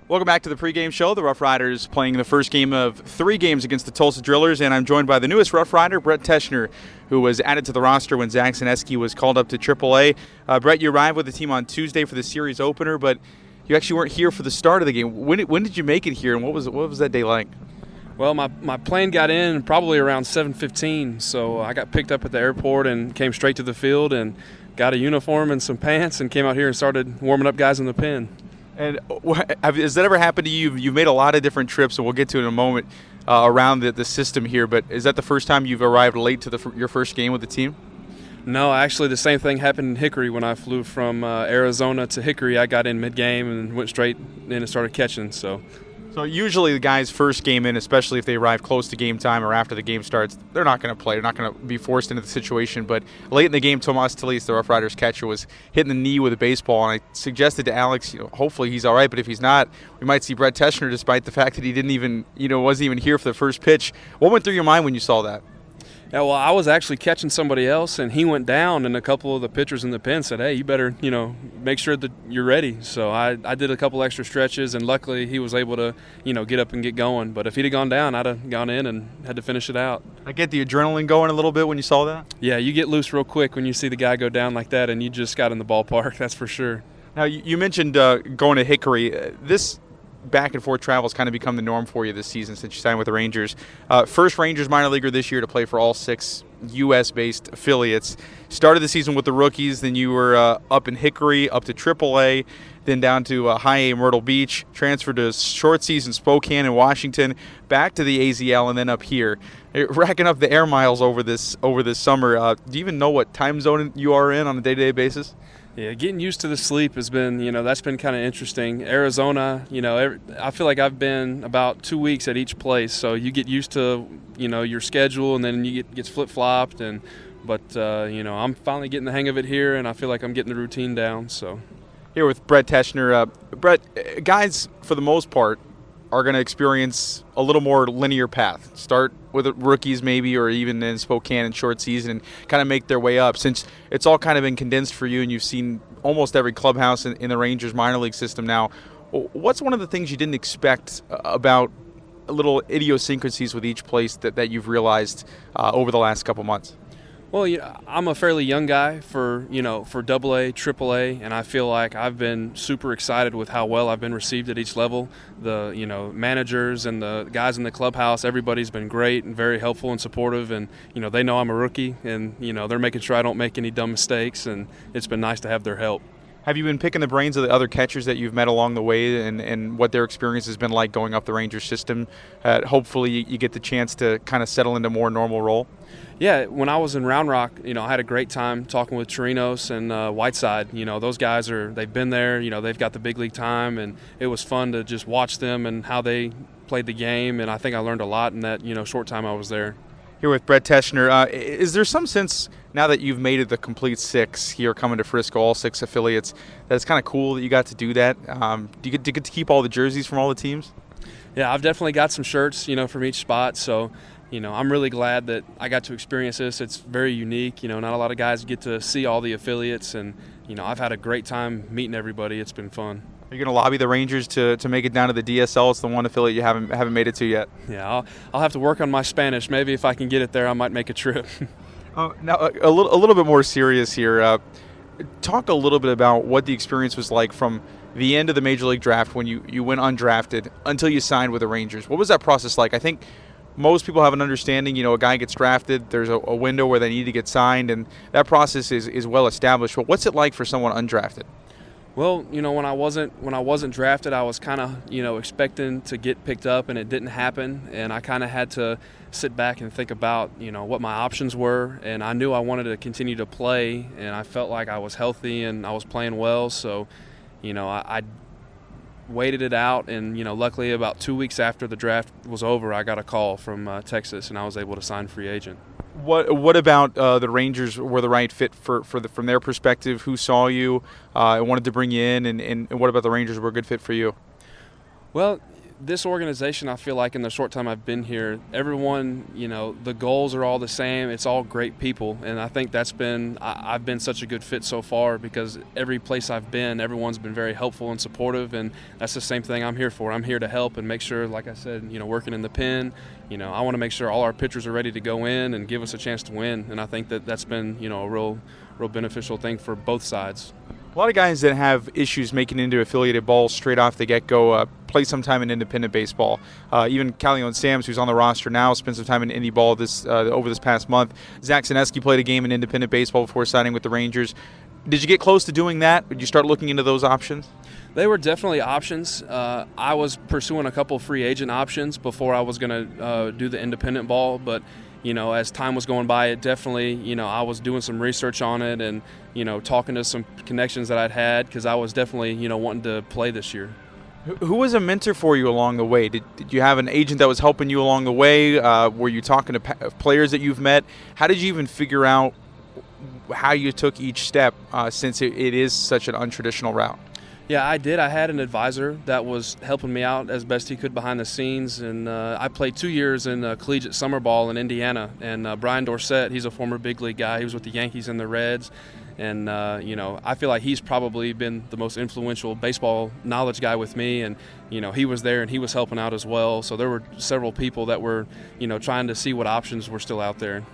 Welcome back to the pregame show. The RoughRiders playing the first game of 3 games against the Tulsa Drillers, and I'm joined by the newest RoughRider, Brett Teschner, who was added to the roster when Zach Zaneski was called up to AAA. Brett, you arrived with the team on Tuesday for the series opener, but you actually weren't here for the start of the game. When did you make it here, and what was that day like? Well, my plane got in probably around 7:15, so I got picked up at the airport and came straight to the field and got a uniform and some pants and came out here and started warming up guys in the pen. And has that ever happened to you? You've made a lot of different trips, and we'll get to it in a moment, around the system here, but is that the first time you've arrived late to your first game with the team? No, actually the same thing happened in Hickory when I flew from Arizona to Hickory. I got in mid-game and went straight in and started catching. So usually the guys first game in, especially if they arrive close to game time or after the game starts, they're not going to play. They're not going to be forced into the situation. But late in the game, Tomas Talis, the RoughRiders catcher, was hitting the knee with a baseball, and I suggested to Alex, hopefully he's all right. But if he's not, we might see Brett Teschner, despite the fact that he didn't even, wasn't even here for the first pitch. What went through your mind when you saw that? Yeah, well, I was actually catching somebody else, and he went down, and a couple of the pitchers in the pen said, hey, you better, make sure that you're ready. So I did a couple extra stretches, and luckily he was able to, get up and get going. But if he'd have gone down, I'd have gone in and had to finish it out. I get the adrenaline going a little bit when you saw that? Yeah, you get loose real quick when you see the guy go down like that, and you just got in the ballpark, that's for sure. Now, you mentioned going to Hickory. This back and forth travel has kind of become the norm for you this season since you signed with the Rangers. First Rangers minor leaguer this year to play for all 6 U.S.-based affiliates. Started the season with the rookies, then you were up in Hickory, up to AAA, then down to High A Myrtle Beach, transferred to short season Spokane and Washington, back to the AZL, and then up here. You're racking up the air miles over this summer. Do you even know what time zone you are in on a day-to-day basis? Yeah, getting used to the sleep has been, that's been kind of interesting. Arizona, I feel like I've been about 2 weeks at each place, so you get used to, your schedule, and then gets flip-flopped. But I'm finally getting the hang of it here, and I feel like I'm getting the routine down. So here with Brett Teschner. Brett, guys, for the most part, are going to experience a little more linear path. Start with rookies maybe, or even in Spokane in short season, and kind of make their way up. Since it's all kind of been condensed for you and you've seen almost every clubhouse in the Rangers minor league system now, what's one of the things you didn't expect about little idiosyncrasies with each place that you've realized over the last couple months? Well, I'm a fairly young guy for AA, AAA, and I feel like I've been super excited with how well I've been received at each level. The, managers and the guys in the clubhouse, everybody's been great and very helpful and supportive, and, they know I'm a rookie, and, they're making sure I don't make any dumb mistakes, and it's been nice to have their help. Have you been picking the brains of the other catchers that you've met along the way and what their experience has been like going up the Rangers system? Hopefully you get the chance to kind of settle into a more normal role? Yeah, when I was in Round Rock, I had a great time talking with Chirinos and Whiteside. Those guys they've been there, they've got the big league time, and it was fun to just watch them and how they played the game, and I think I learned a lot in that, short time I was there. Here with Brett Teschner, is there some sense now that you've made it the complete 6 here coming to Frisco, all 6 affiliates, that it's kind of cool that you got to do that? Do you get to keep all the jerseys from all the teams? Yeah, I've definitely got some shirts, from each spot, so I'm really glad that I got to experience this. It's very unique. Not a lot of guys get to see all the affiliates, and I've had a great time meeting everybody. It's been fun. Are you going to lobby the Rangers to make it down to the DSL? It's the one affiliate you haven't made it to yet. Yeah, I'll have to work on my Spanish. Maybe if I can get it there, I might make a trip. Now, a little bit more serious here. Talk a little bit about what the experience was like from the end of the Major League Draft when you went undrafted until you signed with the Rangers. What was that process like? I think most people have an understanding, a guy gets drafted, there's a window where they need to get signed, and that process is well established. But what's it like for someone undrafted? Well, when I wasn't drafted, I was kind of, expecting to get picked up, and it didn't happen. And I kind of had to sit back and think about, what my options were. And I knew I wanted to continue to play, and I felt like I was healthy and I was playing well. So, I waited it out, and luckily about 2 weeks after the draft was over, I got a call from Texas, and I was able to sign free agent. What about the Rangers were the right fit from their perspective? Who saw you and wanted to bring you in, and what about the Rangers were a good fit for you? Well, this organization, I feel like in the short time I've been here, everyone, the goals are all the same. It's all great people, and I think I've been such a good fit so far because every place I've been, everyone's been very helpful and supportive, and that's the same thing I'm here for. I'm here to help and make sure, like I said, working in the pen, I want to make sure all our pitchers are ready to go in and give us a chance to win, and I think that's been, a real beneficial thing for both sides. A lot of guys that have issues making into affiliated ball straight off the get-go play some time in independent baseball. Even Callion Sams, who's on the roster now, spent some time in indie ball over this past month. Zach Sineski played a game in independent baseball before signing with the Rangers. Did you get close to doing that? Did you start looking into those options? They were definitely options. I was pursuing a couple free agent options before I was going to do the independent ball, but as time was going by, it definitely, I was doing some research on it and, talking to some connections that I'd had because I was definitely, wanting to play this year. Who was a mentor for you along the way? Did you have an agent that was helping you along the way? Were you talking to players that you've met? How did you even figure out how you took each step since it is such an untraditional route? Yeah, I did. I had an advisor that was helping me out as best he could behind the scenes, and I played 2 years in collegiate summer ball in Indiana, and Brian Dorsett, he's a former big league guy. He was with the Yankees and the Reds, and, I feel like he's probably been the most influential baseball knowledge guy with me, and, he was there and he was helping out as well. So there were several people that were, trying to see what options were still out there.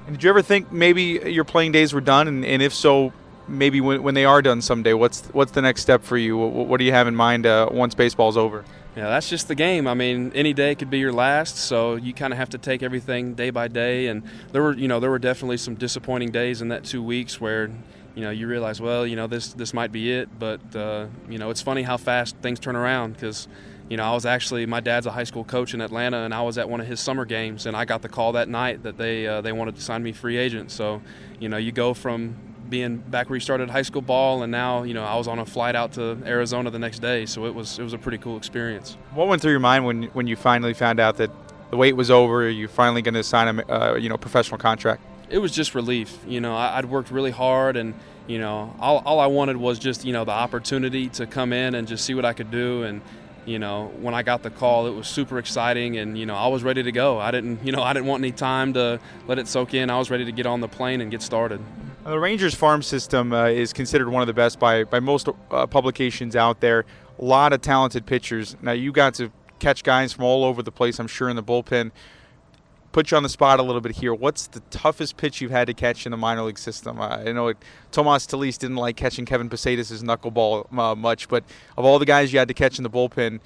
And did you ever think maybe your playing days were done, and if so, maybe when they are done someday, what's the next step for you? What do you have in mind once baseball's over? Yeah, that's just the game. I mean, any day could be your last, so you kind of have to take everything day by day. And there were definitely some disappointing days in that 2 weeks where, you realize, well, this might be it. But it's funny how fast things turn around because, my dad's a high school coach in Atlanta, and I was at one of his summer games, and I got the call that night that they wanted to sign me free agent. So, you go from being back where you started high school ball, and now I was on a flight out to Arizona the next day, so it was a pretty cool experience. What went through your mind when you finally found out that the wait was over? You're finally going to sign a professional contract? It was just relief. I'd worked really hard, and all I wanted was just the opportunity to come in and just see what I could do. And when I got the call, it was super exciting, and I was ready to go. I didn't want any time to let it soak in. I was ready to get on the plane and get started. The Rangers farm system is considered one of the best by most publications out there. A lot of talented pitchers. Now, you got to catch guys from all over the place, I'm sure, in the bullpen. Put you on the spot a little bit here. What's the toughest pitch you've had to catch in the minor league system? I know Tomas Talis didn't like catching Kevin Posadas' knuckleball much, but of all the guys you had to catch in the bullpen,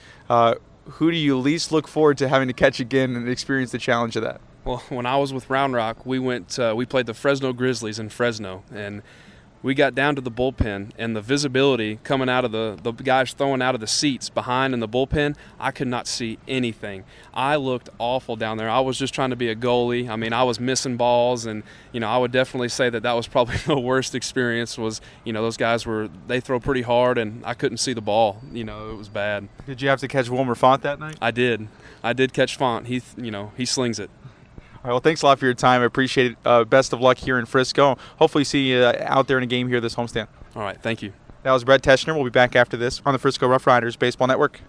who do you least look forward to having to catch again and experience the challenge of that? Well, when I was with Round Rock, we played the Fresno Grizzlies in Fresno, and we got down to the bullpen, and the visibility coming out of the guys throwing out of the seats behind in the bullpen, I could not see anything. I looked awful down there. I was just trying to be a goalie. I mean, I was missing balls, and I would definitely say that was probably the worst experience. Was those guys they throw pretty hard, and I couldn't see the ball. It was bad. Did you have to catch Wilmer Font that night? I did catch Font. He slings it. All right, well, thanks a lot for your time. I appreciate it. Best of luck here in Frisco. Hopefully see you out there in a game here this homestand. All right, thank you. That was Brett Teschner. We'll be back after this on the Frisco RoughRiders Baseball Network.